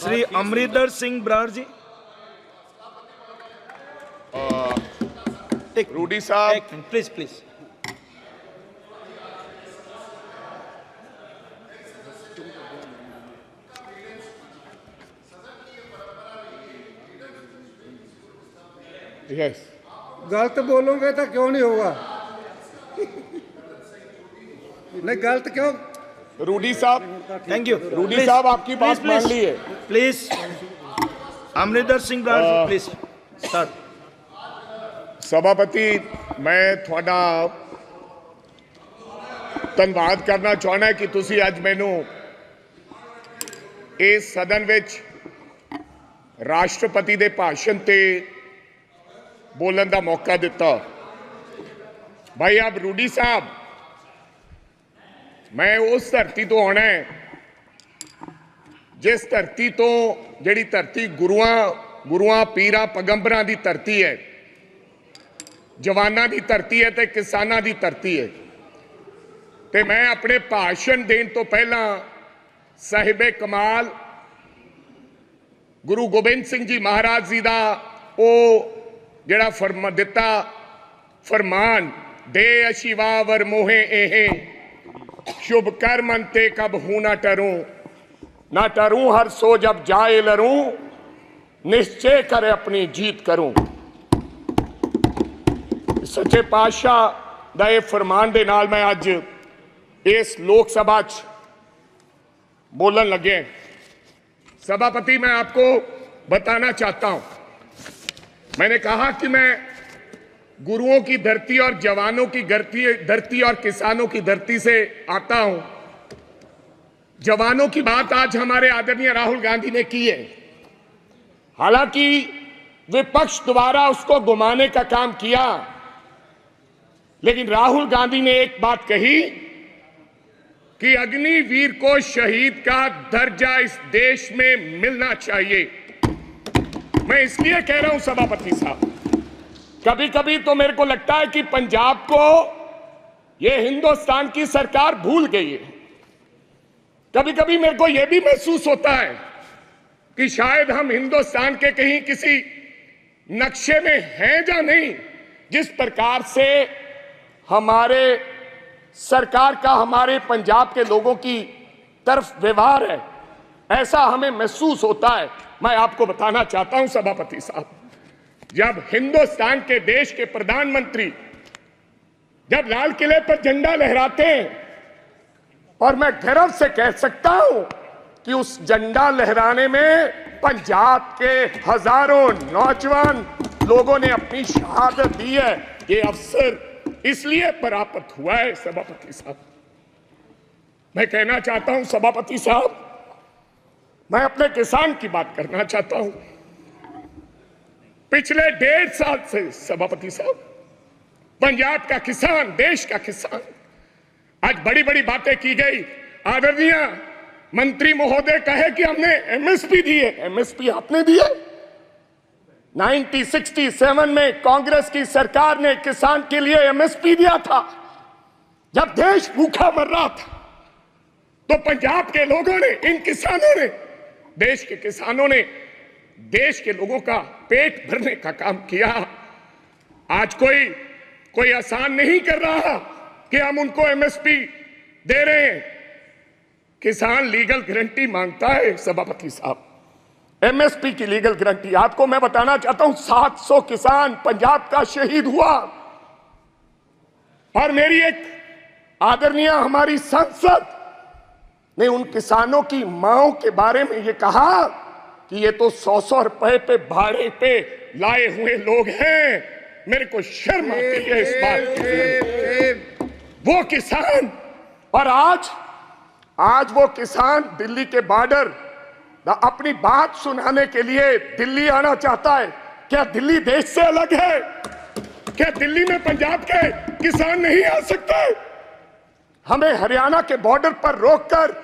श्री अमरिंदर सिंह बराड़ जी। रूडी साहब please please. Yes, गलत बोलोगे तो क्यों नहीं होगा? नहीं गलत क्यों? रूडी साहब थैंक यू। रूडी साहब आपकी बात मान ली है। Please Amarinder Singh Brar ji please start. सभापति मैं थोड़ा धन्यवाद करना चाहना कि तुसी अज मैनू इस सदन विच राष्ट्रपति दे भाषण ते बोलन का मौका दिता। भाई अब रूडी साहब, मैं उस धरती तो आना है जिस धरती तो जिहड़ी धरती गुरुआं पीरां पैगंबरां दी धरती है, जवानां दी धरती है ते किसानां दी धरती है। ते मैं अपने भाषण देण तो पहला साहिबे कमाल गुरु गोबिंद सिंह जी महाराज जी का वो जिहड़ा दिता फरमान दे अशिवावर मोहे एहे शुभ कर मन ते कब हूं ना टरूं हर सो जब जाए लरूं निश्चय कर अपनी जीत करूं। सच्चे पातशाह दा ये फरमान दे नाल मैं अज इस लोक सभा च बोलन लगे। सभापति मैं आपको बताना चाहता हूं, मैंने कहा कि मैं गुरुओं की धरती और जवानों की धरती और किसानों की धरती से आता हूं। जवानों की बात आज हमारे आदरणीय राहुल गांधी ने की है। हालांकि विपक्ष द्वारा उसको घुमाने का काम किया, लेकिन राहुल गांधी ने एक बात कही कि अग्निवीर को शहीद का दर्जा इस देश में मिलना चाहिए। मैं इसलिए कह रहा हूं सभापति साहब, कभी कभी तो मेरे को लगता है कि पंजाब को यह हिंदुस्तान की सरकार भूल गई है। कभी कभी मेरे को यह भी महसूस होता है कि शायद हम हिंदुस्तान के कहीं किसी नक्शे में हैं या नहीं। जिस प्रकार से हमारे सरकार का हमारे पंजाब के लोगों की तरफ व्यवहार है, ऐसा हमें महसूस होता है। मैं आपको बताना चाहता हूं सभापति साहब, जब हिंदुस्तान के देश के प्रधानमंत्री जब लाल किले पर झंडा लहराते हैं, और मैं गर्व से कह सकता हूं कि उस झंडा लहराने में पंजाब के हजारों नौजवान लोगों ने अपनी शहादत दी है। ये अवसर इसलिए प्राप्त हुआ है सभापति साहब। मैं कहना चाहता हूं सभापति साहब, मैं अपने किसान की बात करना चाहता हूं। पिछले 1.5 साल से सभापति साहब पंजाब का किसान, देश का किसान, आज बड़ी बड़ी बातें की गई। आदरणीय मंत्री महोदय कहे कि हमने एमएसपी दी है। एमएसपी आपने दी है? 1967 में कांग्रेस की सरकार ने किसान के लिए एमएसपी दिया था। जब देश भूखा मर रहा था तो पंजाब के लोगों ने, इन किसानों ने, देश के किसानों ने देश के लोगों का पेट भरने का काम किया। आज कोई आसान नहीं कर रहा कि हम उनको एमएसपी दे रहे हैं। किसान लीगल गारंटी मांगता है सभापति साहब, एमएसपी की लीगल गारंटी। आपको मैं बताना चाहता हूं 700 किसान पंजाब का शहीद हुआ। और मेरी एक आदरणीय हमारी संसद ने उन किसानों की मांओं के बारे में ये कहा कि ये तो 100-100 रुपए पे भाड़े पे लाए हुए लोग हैं। मेरे को शर्म आती है इस बात की। वो किसान, और आज वो किसान दिल्ली के बॉर्डर अपनी बात सुनाने के लिए दिल्ली आना चाहता है। क्या दिल्ली देश से अलग है? क्या दिल्ली में पंजाब के किसान नहीं आ सकते? हमें हरियाणा के बॉर्डर पर रोककर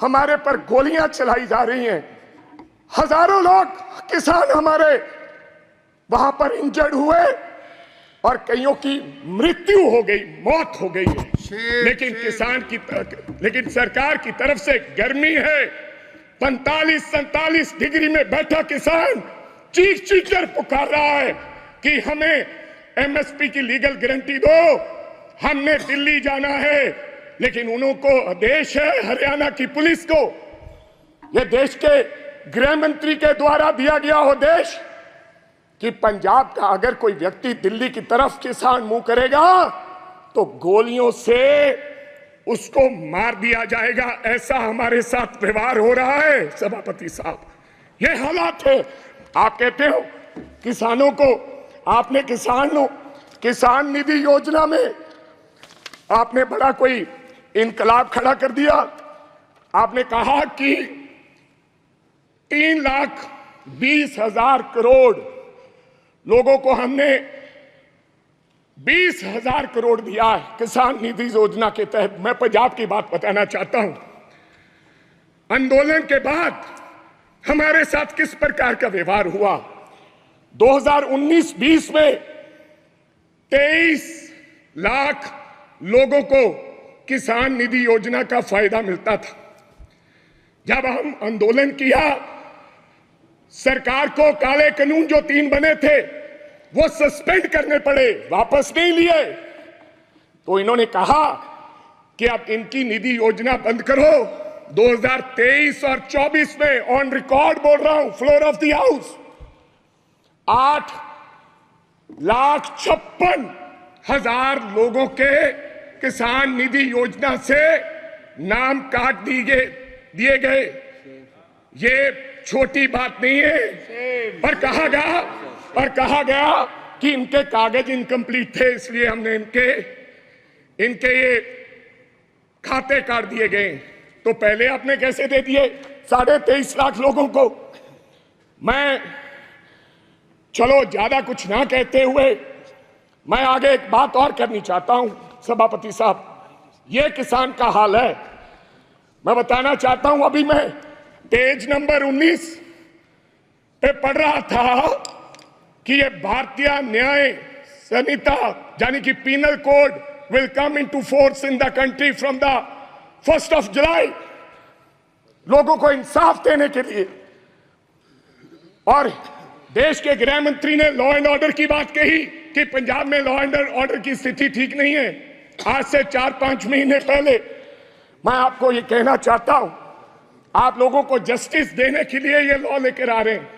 हमारे पर गोलियां चलाई जा रही हैं। हजारों लोग किसान हमारे वहां पर इंजर्ड हुए और कईयों की मृत्यु हो गई, मौत हो गई है। लेकिन सरकार की तरफ से गर्मी है, 45-47 डिग्री में बैठा किसान चीख चीख कर पुकार रहा है कि हमें एमएसपी की लीगल गारंटी दो, हमने दिल्ली जाना है। लेकिन उनको आदेश है हरियाणा की पुलिस को, यह देश के गृह मंत्री के द्वारा दिया गया आदेश कि पंजाब का अगर कोई व्यक्ति दिल्ली की तरफ किसान मुंह करेगा तो गोलियों से उसको मार दिया जाएगा। ऐसा हमारे साथ व्यवहार हो रहा है सभापति साहब, ये हालात है। आप कहते हो किसानों को, आपने किसान निधि योजना में आपने बड़ा कोई इनकलाब खड़ा कर दिया। आपने कहा कि 3,20,000 करोड़ लोगों को हमने 20,000 करोड़ दिया है किसान निधि योजना के तहत। मैं पंजाब की बात बताना चाहता हूं, आंदोलन के बाद हमारे साथ किस प्रकार का व्यवहार हुआ। 2019-20 में 23 लाख लोगों को किसान निधि योजना का फायदा मिलता था। जब हम आंदोलन किया, सरकार को काले कानून जो 3 बने थे वो सस्पेंड करने पड़े, वापस नहीं लिए। तो इन्होंने कहा कि अब इनकी निधि योजना बंद करो। 2023 और 24 में ऑन रिकॉर्ड बोल रहा हूं, फ्लोर ऑफ द हाउस, 8,56,000 लोगों के किसान निधि योजना से नाम काट दिए गए। ये छोटी बात नहीं है। पर कहा गया कि इनके कागज इनकम्प्लीट थे, इसलिए हमने इनके ये खाते काट दिए गए। तो पहले आपने कैसे दे दिए 23.5 लाख लोगों को। मैं चलो ज्यादा कुछ ना कहते हुए मैं आगे एक बात और करनी चाहता हूं सभापति साहब। ये किसान का हाल है, मैं बताना चाहता हूं। अभी मैं पेज नंबर 19 पे पढ़ रहा था कि ये भारतीय न्याय संहिता यानी कि penal code will come into force in the country from the 1st of July, लोगों को इंसाफ देने के लिए। और देश के गृह मंत्री ने लॉ एंड ऑर्डर की बात कही कि पंजाब में लॉ एंड ऑर्डर की स्थिति ठीक नहीं है। आज से 4-5 महीने पहले मैं आपको ये कहना चाहता हूं, आप लोगों को जस्टिस देने के लिए ये लॉ लेकर आ रहे हैं।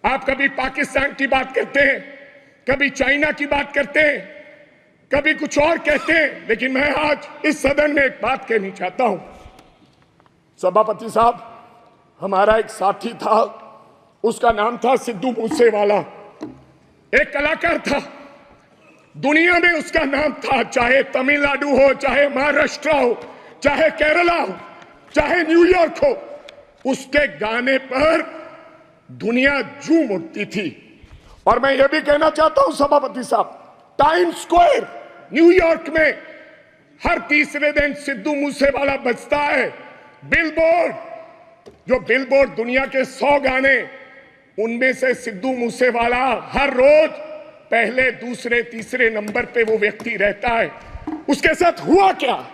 आप कभी पाकिस्तान की बात करते हैं, कभी चाइना की बात करते हैं, कभी कुछ और कहते हैं, लेकिन मैं आज इस सदन में एक बात कहनी चाहता हूं। सभापति साहब, हमारा एक साथी था, उसका नाम था सिद्धू मूसेवाला, एक कलाकार था, दुनिया में उसका नाम था। चाहे तमिलनाडु हो, चाहे महाराष्ट्र हो, चाहे केरला हो, चाहे न्यूयॉर्क हो, उसके गाने पर दुनिया झूम उठती थी। और मैं ये भी कहना चाहता हूं सभापति साहब, टाइम स्क्वायर न्यूयॉर्क में हर तीसरे दिन सिद्धू मूसेवाला बजता है। बिलबोर्ड, जो बिलबोर्ड दुनिया के 100 गाने, उनमें से सिद्धू मूसेवाला हर रोज पहले, दूसरे, तीसरे नंबर पे वो व्यक्ति रहता है। उसके साथ हुआ क्या,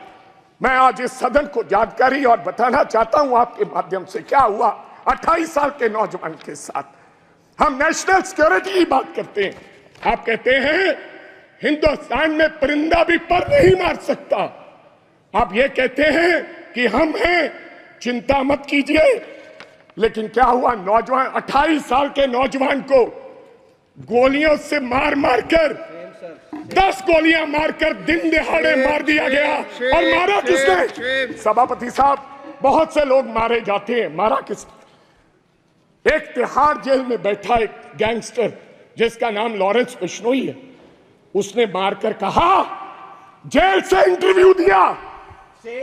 मैं आज इस सदन को जानकारी और बताना चाहता हूं आपके माध्यम से। क्या हुआ 28 साल के नौजवान के साथ। हम नेशनल सिक्योरिटी की बात करते हैं, आप कहते हैं हिंदुस्तान में परिंदा भी पर नहीं मार सकता। आप ये कहते हैं कि हम हैं, चिंता मत कीजिए। लेकिन क्या हुआ, नौजवान 28 साल के नौजवान को गोलियों से मार कर 10 गोलियां मारकर दिन दहाड़े मार दिया गया। और मारा किसने सभापति साहब? बहुत से लोग मारे जाते हैं, मारा किसने? एक तिहाड़ जेल में बैठा एक गैंगस्टर जिसका नाम लॉरेंस बिश्नोई है, उसने मारकर कहा, जेल से इंटरव्यू दिया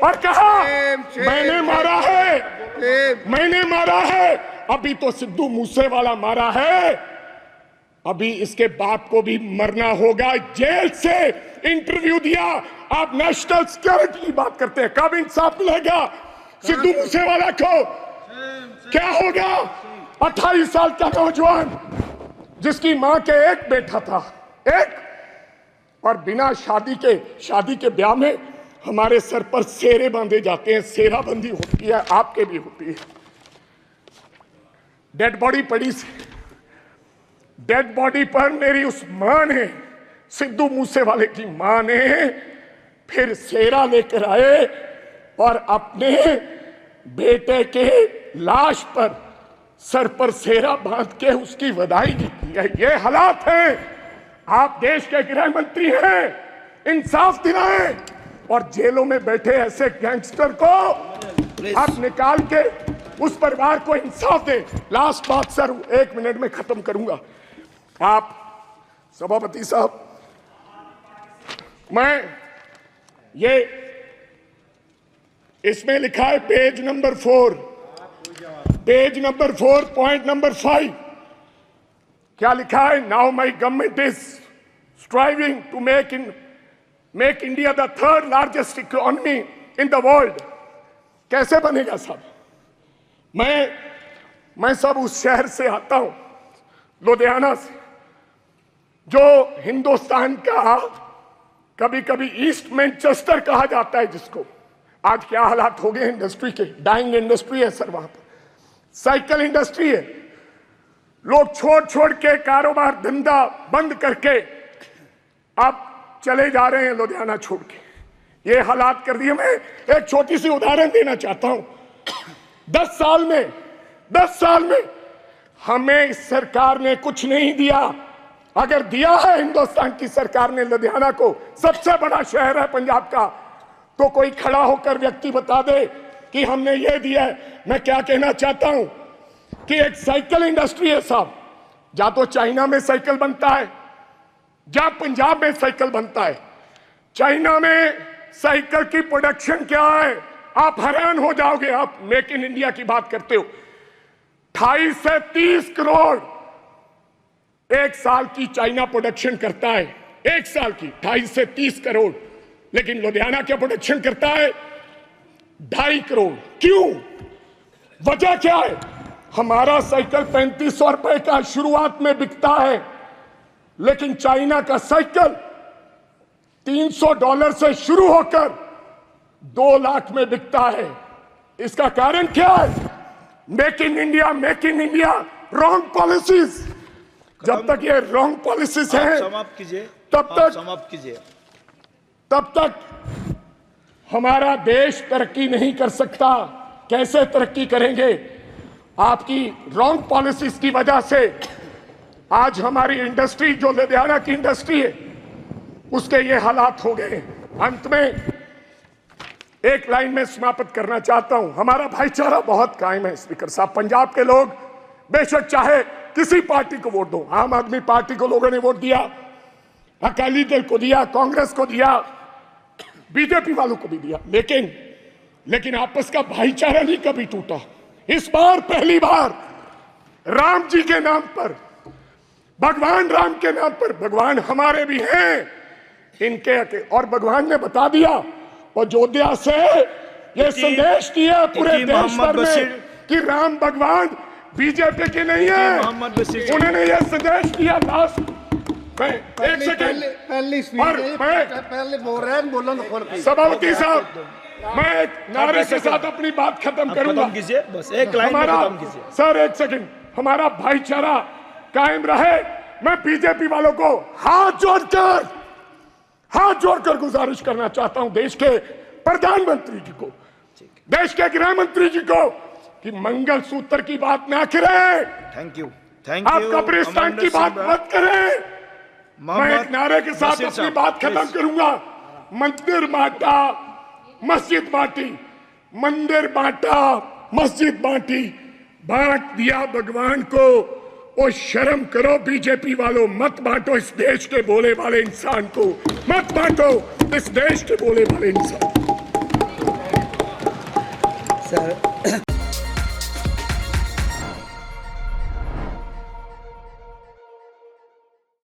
और कहा मैंने मारा है, मैंने मारा है। अभी तो सिद्धू मूसेवाला मारा है, अभी इसके बाप को भी मरना होगा। जेल से इंटरव्यू दिया। आप नेशनल सिक्योरिटी की बात करते हैं, कब इंसाफ मिलेगा सिद्धू मूसेवाला को? क्या होगा 28 साल का नौजवान जिसकी मां के एक बेटा था, एक, और बिना शादी के ब्याह में हमारे सर पर सेरे बांधे जाते हैं। सेराबंदी होती है, आपके भी होती है। डेड बॉडी पड़ी सी, डेड बॉडी पर मेरी उस मां ने, सिद्धू मूसेवाले की मां ने फिर सेरा लेकर आए और अपने बेटे के लाश पर सर पर सेरा बांध के उसकी विदाई की। ये हालात हैं। आप देश के गृह मंत्री हैं, इंसाफ दिलाएं और जेलों में बैठे ऐसे गैंगस्टर को आप निकाल के उस परिवार को इंसाफ दें। लास्ट बात सर, 1 मिनट में खत्म करूंगा। आप सभापति साहब, मैं ये इसमें लिखा है पेज नंबर 4, पॉइंट नंबर 5, क्या लिखा है? Now my government is striving to make India the 3rd largest economy in the world. कैसे बनेगा साहब? मैं सब उस शहर से आता हूं, लुधियाना से, जो हिंदुस्तान का कभी कभी ईस्ट मैनचेस्टर कहा जाता है, जिसको आज क्या हालात हो गए इंडस्ट्री के, डाइंग इंडस्ट्री है सर, वहां पर साइकिल इंडस्ट्री है। लोग छोड़ के कारोबार धंधा बंद करके अब चले जा रहे हैं लुधियाना छोड़ के। ये हालात कर दिए। मैं एक छोटी सी उदाहरण देना चाहता हूं। 10 साल में हमें इस सरकार ने कुछ नहीं दिया। अगर दिया है हिंदुस्तान की सरकार ने लुधियाना को, सबसे बड़ा शहर है पंजाब का, तो कोई खड़ा होकर व्यक्ति बता दे कि हमने ये दिया है। मैं क्या कहना चाहता हूं कि एक साइकिल इंडस्ट्री है साहब, या तो चाइना में साइकिल बनता है या पंजाब में साइकिल बनता है। चाइना में साइकिल की प्रोडक्शन क्या है, आप हैरान हो जाओगे। आप मेक इन इंडिया की बात करते हो, 28 से 30 करोड़ एक साल की चाइना प्रोडक्शन करता है, एक साल की 28 से 30 करोड़। लेकिन लुधियाना क्या प्रोडक्शन करता है? 2.5 करोड़। क्यों? वजह क्या है? हमारा साइकिल 3500 रुपए का शुरुआत में बिकता है, लेकिन चाइना का साइकिल $300 से शुरू होकर 2 लाख में बिकता है। इसका कारण क्या है? Make in India wrong policies. जब तक ये रॉन्ग पॉलिसीज है, समाप्त कीजिए, तब तक हमारा देश तरक्की नहीं कर सकता। कैसे तरक्की करेंगे? आपकी रॉन्ग पॉलिसीज की वजह से आज हमारी इंडस्ट्री, जो लुधियाना की इंडस्ट्री है, उसके ये हालात हो गए। अंत में एक लाइन में समाप्त करना चाहता हूं। हमारा भाईचारा बहुत कायम है स्पीकर साहब। पंजाब के लोग बेशक चाहे किसी पार्टी को वोट दो, आम आदमी पार्टी को लोगों ने वोट दिया, अकाली दल को दिया, कांग्रेस को दिया, बीजेपी वालों को भी दिया, लेकिन आपस का भाईचारा नहीं कभी टूटा। इस बार पहली बार राम जी के नाम पर, भगवान राम के नाम पर, भगवान हमारे भी हैं इनके, और भगवान ने बता दिया अयोध्या से ये संदेश दिया पूरे देश भर में कि राम भगवान बीजेपी के नहीं है। उन्होंने ये संदेश दिया। लास्ट एक सेकंड, पहले बोल रहे हैं, बोलो ना खोल के। सभापति साहब, मैं एक नारे के साथ अपनी बात खत्म करूंगा। बस एक लाइन में खत्म कीजिए सर। एक सेकंड, हमारा भाईचारा कायम रहे। मैं बीजेपी वालों को हाथ जोड़कर गुजारिश करना चाहता हूं, देश के प्रधानमंत्री जी को, देश के गृह मंत्री जी को, कि मंगलसूत्र की बात ना करें। थैंक यू आप कब्रिस्तान की बात मत करें। मैं एक नारे के साथ अपनी बात खत्म करूंगा। मंदिर बांटा, मस्जिद बांटी, मंदिर बांटा, मस्जिद बांटी, बांट दिया भगवान को। ओ शर्म करो बीजेपी वालों, मत बांटो इस देश के बोले वाले इंसान को, मत बांटो इस देश के बोले वाले इंसान। सर